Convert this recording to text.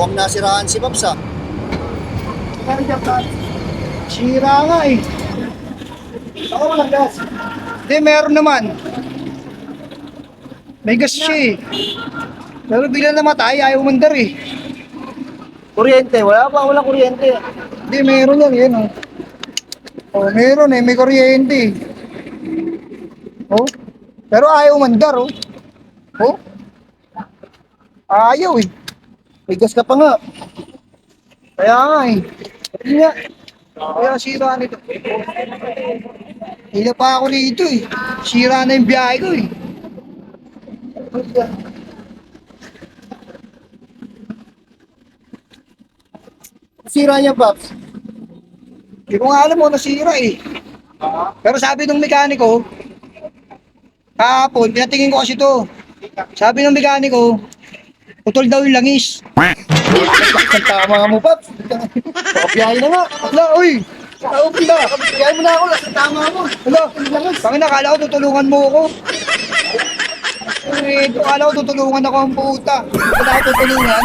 Huwag nasiraan si Paps ah. Sira nga eh. Ako walang gas. Hindi, meron naman. May gas siya eh. Pero bigla namatay, ayaw mandar eh. Kuryente, walang kuryente. Hindi, meron yan, yun oh. Oh, meron eh, may kuryente eh. Oh, pero ayaw mandar oh. Oh, ayaw eh. May gas ka pa nga. Kaya nga eh. Hindi nga. Kaya sira nito. Hila pa ako rito eh. Sira na yung biyahe ko eh. Sira niya, Paps. Hindi ko nga alam mo nasira eh. Pero sabi ng mekaniko, kahapon, pinatingin ko kasi to. Sabi ng mekaniko, putol daw yung langis. Ang tama mo, Paps. Pakabiyahe na nga. Wala, uy! Okay na. Pakabiyahe mo na ako. Nasa tama mo. Wala, pangin nakala ko tutulungan mo ako. Akala ko tutulungan ako ang puta. Wala ako tutulungan.